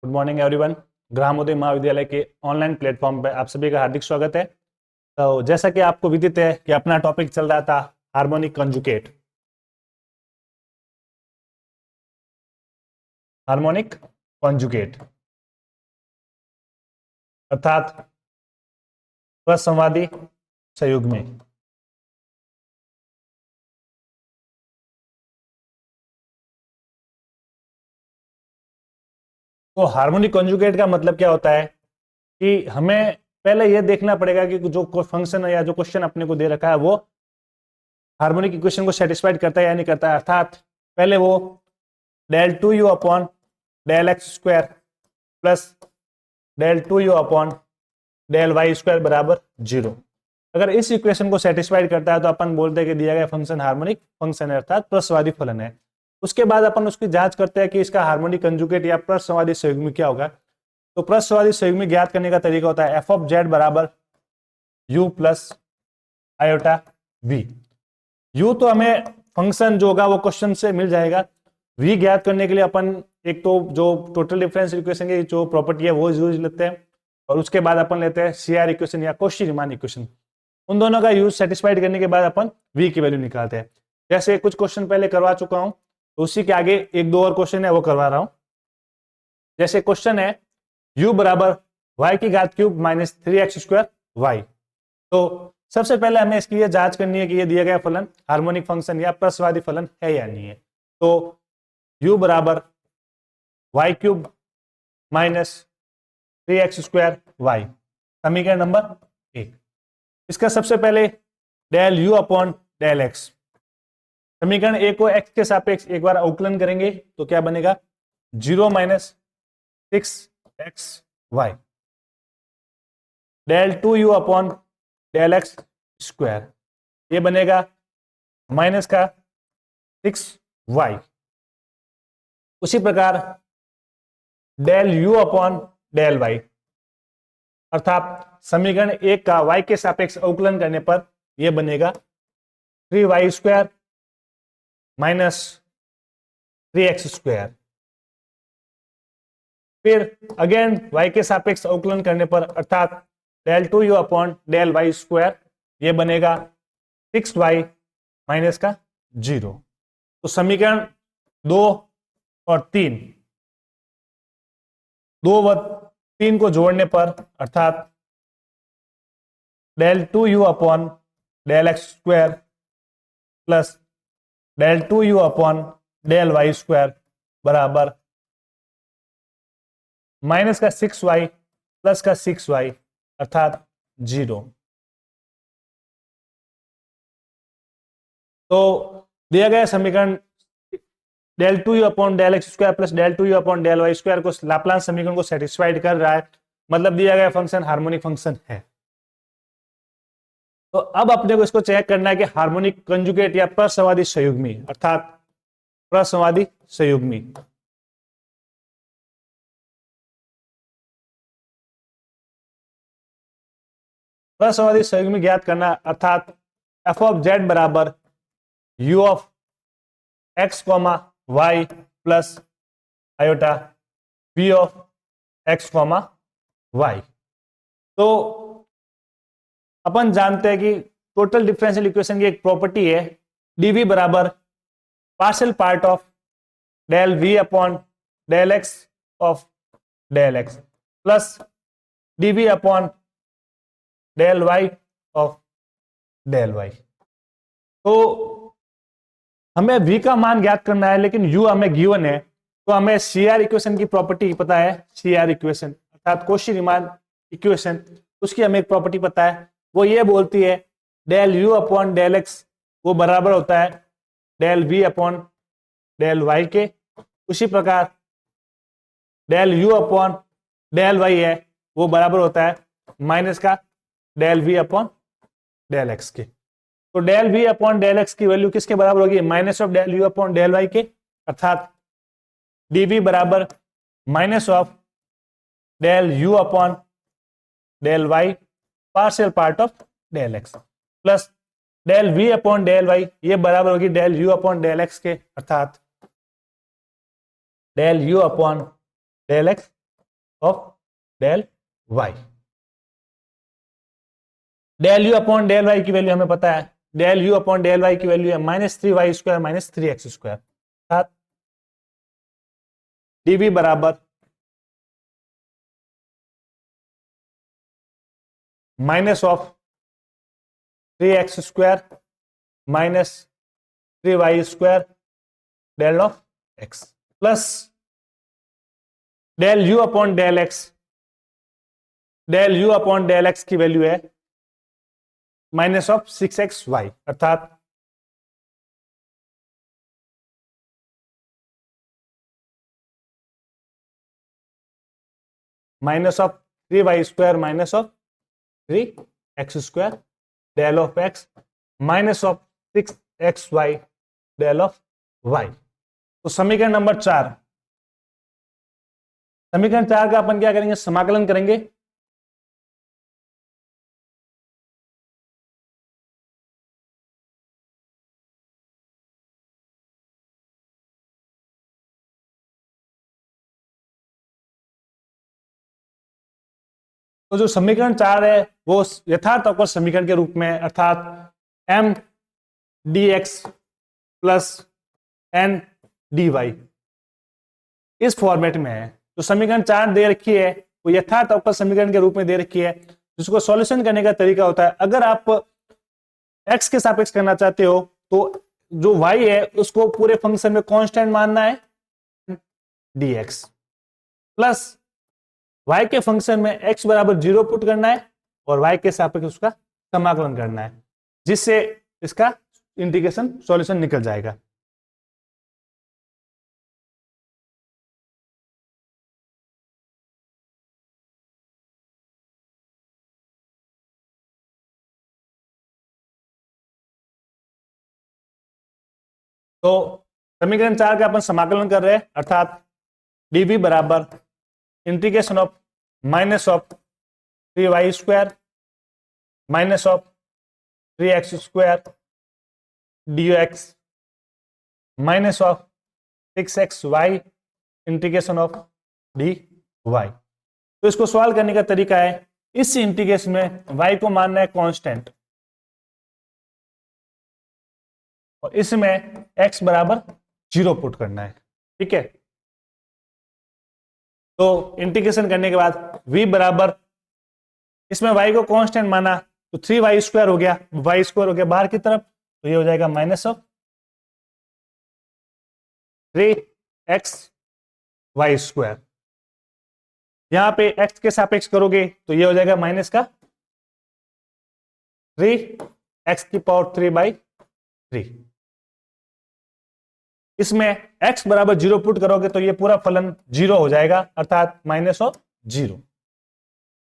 Good morning everyone. ग्रामोदय महाविद्यालय के online platform पर आप सभी का हार्दिक स्वागत है। तो जैसा कि आपको विदित है कि अपना टॉपिक चल रहा था हार्मोनिक कंजुगेट। हार्मोनिक कंजुगेट अर्थात प्रसंवादी संयुग्मी। तो हार्मोनिक कंजुगेट का मतलब क्या होता है कि हमें पहले यह देखना पड़ेगा कि जो फंक्शन है या जो क्वेश्चन अपने को दे रखा है वो हार्मोनिक इक्वेशन को सेटिस्फाइड करता है या नहीं करता है। अर्थात पहले वो del 2u upon del x square plus del 2u upon del y square बराबर 0। अगर इस इक्वेशन को सेटिस्फाइड करता है तो अपन बोलते हैं कि दिया गया फंक्शन हार्मोनिक फंक्शन है अर्थात प्रसवादी फलन है। उसके बाद अपन उसकी जांच करते हैं कि इसका हार्मोनिक कंजुगेट या प्रसवादी संयुग्मी क्या होगा। तो प्रसवादी संयुग्मी ज्ञात करने का तरीका होता है f ऑफ z बराबर u plus iota v। u तो हमें फंक्शन जो होगा वो क्वेश्चन से मिल जाएगा। v ज्ञात करने के लिए अपन एक तो जो टोटल डिफरेंस इक्वेशन की जो प्रॉपर्टी है वो यूज लेते हैं और उसके बाद अपन लेते हैं CR इक्वेशन या कॉची-रीमान इक्वेशन। उन दोनों का यूज सेटिस्फाइड करने के बाद अपन v की वैल्यू निकालते हैं। जैसे कुछ क्वेश्चन पहले करवा चुका हूं तो उसी के आगे एक दो और क्वेश्चन है वो करवा रहा हूं। जैसे क्वेश्चन है u बराबर y की घात cube minus 3x square y। तो सबसे पहले हमें इसकी ये जांच करनी है कि ये दिया गया फलन हार्मोनिक फंक्शन या प्रसवादी फलन है या नहीं है। तो u बराबर y cube minus 3x square y समीकरण नंबर 1। इसका सबसे पहले del u upon del x। समीकरण 1 को x के सापेक्ष एक बार अवकलन करेंगे तो क्या बनेगा 0 minus 6xy del 2u upon del x square ये बनेगा माइनस का 6y। उसी प्रकार del u upon del y अर्थात समीकरण 1 का y के सापेक्ष अवकलन करने पर यह बनेगा 3y square minus 3x square. फिर अगेन y के सापेक्ष अवकलन करने पर अर्थात del 2u upon del y square ये बनेगा 6y माइनस का 0। तो समीकरण 2 और 3 2 व 3 को जोड़ने पर अर्थात del 2u upon del x square plus del 2u upon del y square बराबर माइनस का 6y प्लस का 6y अर्थात 0। तो दिया गया समीकरण del 2u upon del x square plus del 2u upon del y square को लाप्लास समीकरण को सेटिस्फाइड कर रहा है, मतलब दिया गया फंक्शन हार्मोनिक फंक्शन है। तो अब अपने को इसको चेक करना है कि हार्मोनिक कंजुगेट या प्रसंवादी संयुग्मी अर्थात प्रसंवादी संयुग्मी। प्रसंवादी संयुग्मी ज्ञात करना अर्थात f ऑफ z बराबर u of x comma y plus iota v of x comma y। तो अपन जानते हैं कि टोटल डिफरेंशियल इक्वेशन की एक प्रॉपर्टी है dv बराबर partial part of del v upon del x of del x plus dv upon del y of del y। तो हमें v का मान ज्ञात करना है लेकिन u हमें गिवन है तो हमें CR इक्वेशन की प्रॉपर्टी पता है। CR इक्वेशन अर्थात कॉची-रीमान इक्वेशन उसकी हमें एक प्रॉपर्टी पता है, वो ये बोलती है del u upon del x वो बराबर होता है del v upon del y के। उसी प्रकार del u upon del y है वो बराबर होता है माइनस का del v upon del x के। तो del v upon del x की वैल्यू किसके बराबर होगी minus of del u upon del y के, अर्थात dv बराबर minus of del u upon del y partial part of del x plus del v upon del y ये बराबर होगी del u upon del x के, अर्थात del u upon del x of del y. Del u upon del y की value हमें पता है, del u upon del y की वैल्यू है -3y² -3x²। अर्थात dv बराबर minus of 3x² -3y² del of x plus del u upon del x, del u upon del x की value है माइनस ऑफ 6xy। अर्थात minus of 3y² minus of 3x² del of x minus of 6xy del of y। तो समीकरण number 4, समीकरण 4 का अपन क्या करेंगे, समाकलन करेंगे। तो जो समीकरण 4 है वो यथार्थ अवकल समीकरण के रूप में, अर्थात m dx plus n dy इस फॉर्मेट में है। तो समीकरण 4 दे रखी है वो यथार्थ अवकल समीकरण के रूप में दे रखी है, जिसको सॉल्यूशन करने का तरीका होता है, अगर आप x के सापेक्ष करना चाहते हो तो जो y है उसको पूरे फंक्शन में कांस्टेंट मानना है dx, प्लस y के फंक्शन में x बराबर 0 पुट करना है और y के सापेक्ष उसका समाकलन करना है, जिससे इसका इंटीग्रेशन सॉल्यूशन निकल जाएगा। तो समीकरण 4 का अपन समाकलन कर रहे हैं, अर्थात dv बराबर integration of minus of 3y² minus of 3x² dx minus of 6xy integration of dy। तो इसको सॉल्व करने का तरीका है, इस इंटीग्रेशन में y को मानना है कांस्टेंट और इसमें x बराबर 0 पुट करना है। ठीक है, तो इंटीग्रेशन करने के बाद v बराबर, इसमें y को कांस्टेंट माना तो 3y² हो गया, y² हो गया बाहर की तरफ, तो ये हो जाएगा माइनस ऑफ 3xy²। यहां पे x के सापेक्ष करोगे तो ये हो जाएगा माइनस का 3x⁴ इसमें x बराबर 0 पुट करोगे तो ये पूरा फलन 0 हो जाएगा, अर्थात माइनस ऑफ 0।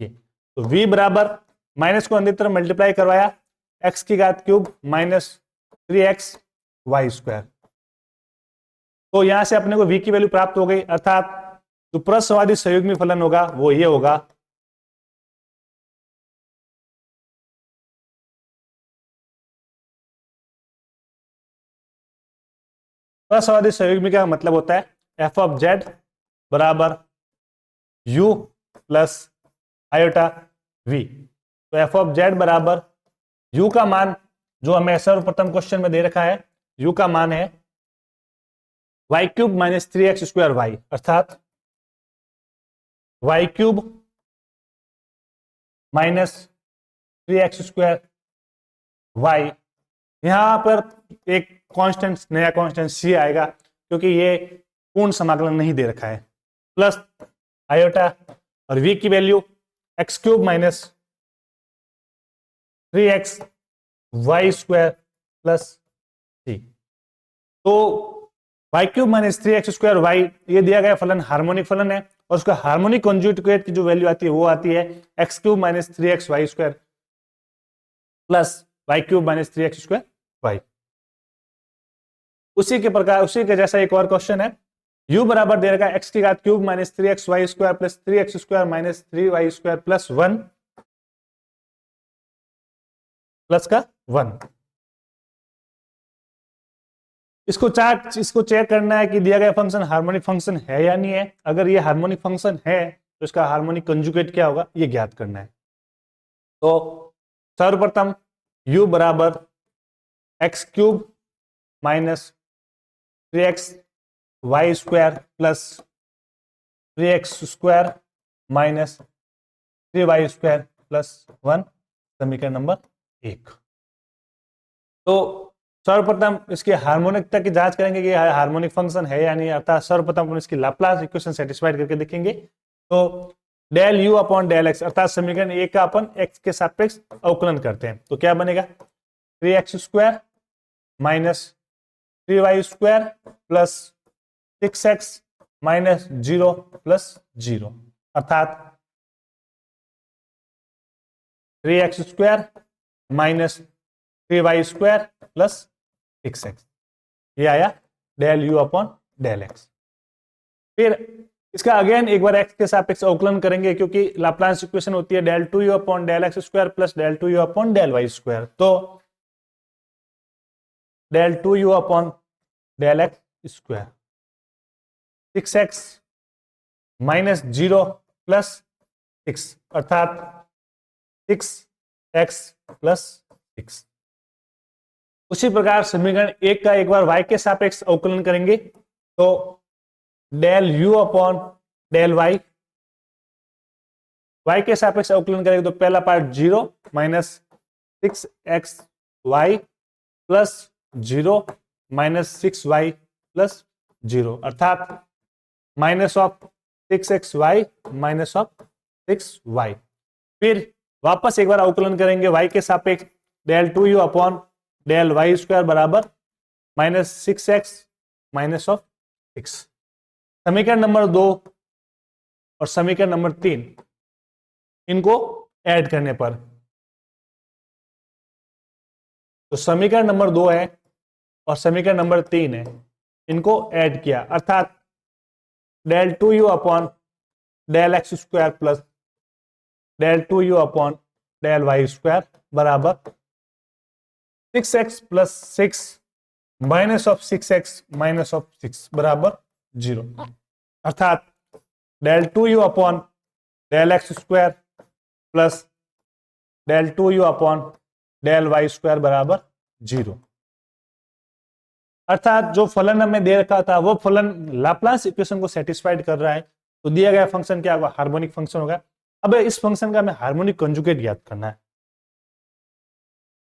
तो v बराबर माइनस को अंदर तरफ मल्टीप्लाई करवाया, x की घात क्यूब माइनस 3xy²। तो यहां से अपने को v की वैल्यू प्राप्त हो गई, अर्थात जो प्रसवादी संयुग्मी फलन होगा वो ये होगा प्रसवादी संयुग्मी का मतलब होता है f ऑफ z बराबर u प्लस आयोटा v। तो f ऑफ z बराबर u का मान जो हमें सर्वप्रथम क्वेश्चन में दे रखा है, u का मान है y³ माइनस 3x²y, अर्थात y³ माइनस 3x²y। यहां पर एक कांस्टेंट, नया कांस्टेंट c आएगा क्योंकि ये पूर्ण समाकलन नहीं दे रखा है, प्लस आयोटा और v की value x³ minus 3xy² plus c। तो y³ माइनस 3x²y ये दिया गया फलन हार्मोनिक फलन है और उसका हार्मोनिक कॉन्जुगेट की जो वैल्यू आती है वो आती है x³ minus 3xy² plus y³ minus 3x²y। उसी के प्रकार, उसी के जैसा एक और क्वेश्चन है, u बराबर दे रखा है x की घात cube minus 3xy² plus 3x² minus 3y² plus 1 plus का 1। इसको चेक करना है कि दिया गया फंक्शन हार्मोनिक फंक्शन है या नहीं है। अगर ये हार्मोनिक फंक्शन है तो इसका हार्मोनिक कंजुगेट क्या होगा ये ज्ञात करना है। तो सर्वप्रथम u बराबर x cube minus 3x y square plus 3x square minus 3y square plus 1, समीकरण नंबर 1। तो सर्वप्रथम इसकी हार्मोनिकता की जांच करेंगे कि हार्मोनिक फंक्शन है या नहीं, अर्थात सर्वप्रथम अपन इसकी लाप्लास इक्वेशन सेटिस्फाइड करके देखेंगे। तो del u upon del x, अर्थात समीकरण 1 का अपन x के सापेक्ष अवकलन करते हैं, तो क्या बनेगा 3x square minus 3y square plus 6x minus 0 plus 0, अर्थात 3x square minus 3y square plus 6x, ये आया del u upon del x. फिर इसका अगेन एक बार x के सापेक्ष अवकलन करेंगे, क्योंकि लाप्लास इक्वेशन होती है del two u upon del x square plus del two u upon del y square. तो del two u upon del x square 6x minus 0 plus 6, अर्थात 6x प्लस 6। उसी प्रकार समीकरण 1 का एक बार y के सापेक्ष अवकलन करेंगे, तो del u upon del y, y के सापेक्ष अवकलन करेंगे तो पहला part 0 minus 6xy plus 0 minus 6y plus 0, अर्थात minus of 6xy minus of 6y। फिर वापस एक बार अवकलन करेंगे y के सापेक्ष, del two u upon del y square बराबर माइनस 6x माइनस ऑफ 6। समीकरण नंबर 2 और समीकरण नंबर 3 इनको ऐड करने पर, तो समीकरण नंबर 2 है और समीकरण नंबर 3 है, इनको ऐड किया, अर्थात del two u upon del x square plus del two u upon del y square बराबर 6x प्लस 6 minus of 6x minus of 6 बराबर 0, अर्थात del two u upon del x square plus del two u upon del y square बराबर 0, अर्थात जो फलन हमें दे रखा था वो फलन लाप्लास इक्वेशन को सेटिस्फाइड कर रहा है। तो दिया गया फंक्शन क्या होगा, हार्मोनिक फंक्शन होगा। अब इस फंक्शन का हमें हार्मोनिक कंजुगेट ज्ञात करना है।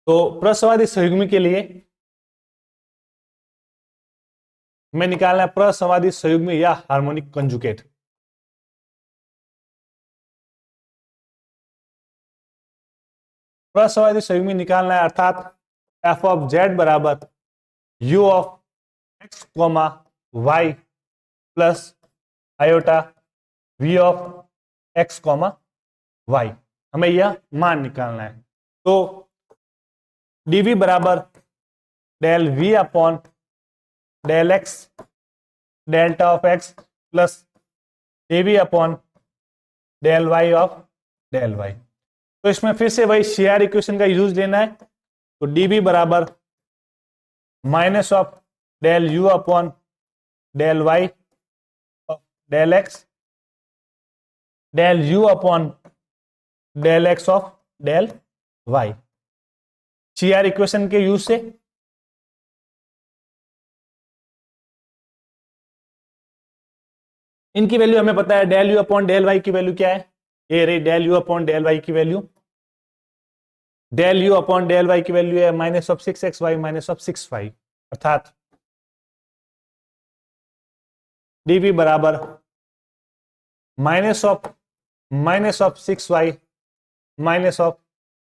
तो प्रसवादी संयुग्मी के लिए हमें निकालना है प्रसवादी संयुग्मी या हार्मोनिक कंजुगेट। प्रसवादी संयुग्मी निकालना है, अर्थात एफ ऑफ जेड बराबर U of X comma Y plus iota V of X comma Y, हमें यह मान निकालना है। तो dv बराबर del v upon del X delta of X plus dv upon del Y of del Y. तो इसमें फिर से वही CR इक्वेशन का यूज लेना है। तो dv बराबर minus of del u upon del Y of del x del u upon del x of del y, CR equation के यूज से। इनकी वैल्यू हमें पता है, del u upon del y की वैल्यू क्या है, ये रही del u upon del y की value. Del u upon del y की वैल्यू है minus of 6xy minus of 6y, अर्थात dv बराबर minus of 6y minus of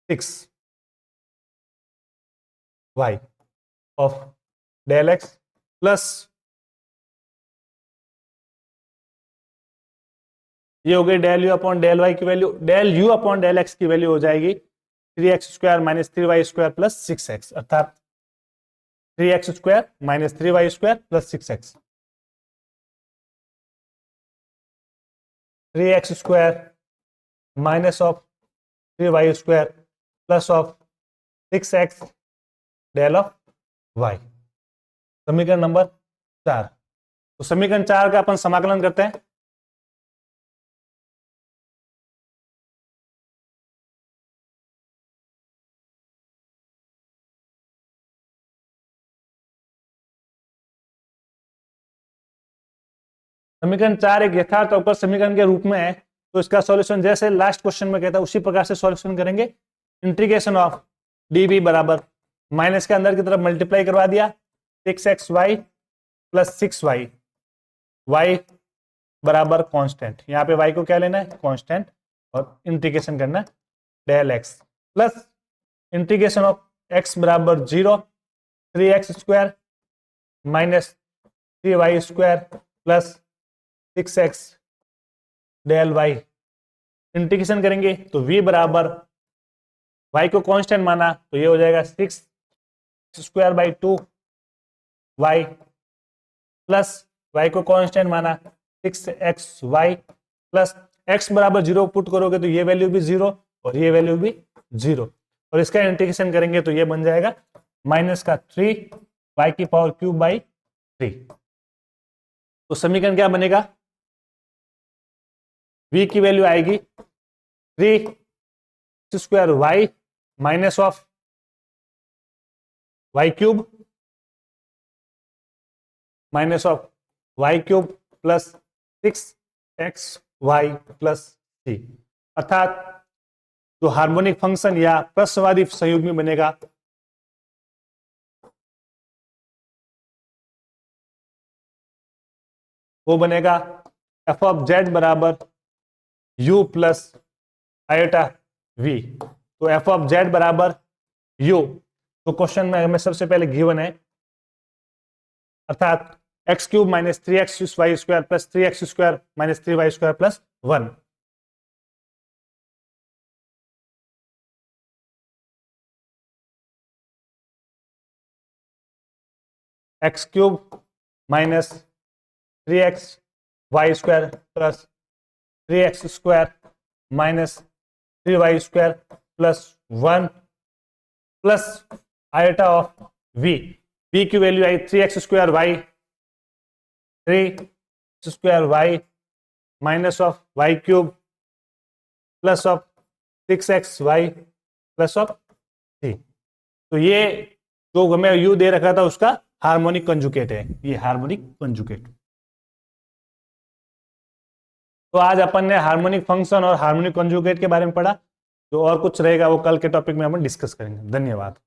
6y of del x plus ये हो गई del u upon del y की value. Del u upon del x की value हो जाएगी 3x square minus 3y square plus 6x, अर्थात 3x square minus 3y square plus 6x। 3x square minus of 3y square plus of 6x del of y, समीकरण number 4। तो समीकरण 4 का अपन समाकलन करते हैं। समीकरण 4 एक यथार्थ अवकल समीकरण के रूप में है, तो इसका सॉल्यूशन जैसे लास्ट क्वेश्चन में कहता है उसी प्रकार से सॉल्यूशन करेंगे। इंटीग्रेशन ऑफ db बराबर माइनस के अंदर की तरफ मल्टीप्लाई करवा दिया 6xy प्लस 6y, y बराबर कांस्टेंट, यहाँ पे y को क्या लेना है कांस्टेंट, और इंटीग्रेशन करना del x plus integration of x बराबर 0 3x square minus 3y square plus 6x del y। Integration करेंगे तो v बराबर y को कांस्टेंट माना तो ये हो जाएगा 6 square by 2 y plus y को कांस्टेंट माना 6xy प्लस x बराबर 0 पुट करोगे तो ये वैल्यू भी 0 और ये वैल्यू भी 0, और इसका इंटीग्रेशन करेंगे तो ये बन जाएगा माइनस का 3 y की पावर क्यूब बाई 3। तो समीकरण क्या बनेगा, v की वैल्यू आएगी 3 square y minus of y cube minus of y cube plus 6xy plus 3, अर्थात जो हार्मोनिक फंक्शन या प्रश्नवादी संयुग्मी बनेगा वो बनेगा f ऑफ z बराबर u प्लस आयोटा v। तो f ऑफ z बराबर u, तो क्वेश्चन में हमें सबसे पहले गिवन है, अर्थात x cube minus 3x square plus 3x square minus 3y square plus 1। X cube minus 3xy square plus 3x square minus 3y square plus 1 plus iota of v की value I 3x square y 3 square y minus of y cube plus of 6xy plus of 3। तो ये जो हमें u दे रखा था उसका harmonic conjugate है, ये हार्मोनिक कंजुगेट। तो आज अपन ने हार्मोनिक फंक्शन और हार्मोनिक कंजुगेट के बारे में पढ़ा, जो और कुछ रहेगा वो कल के टॉपिक में अपन डिस्कस करेंगे। धन्यवाद।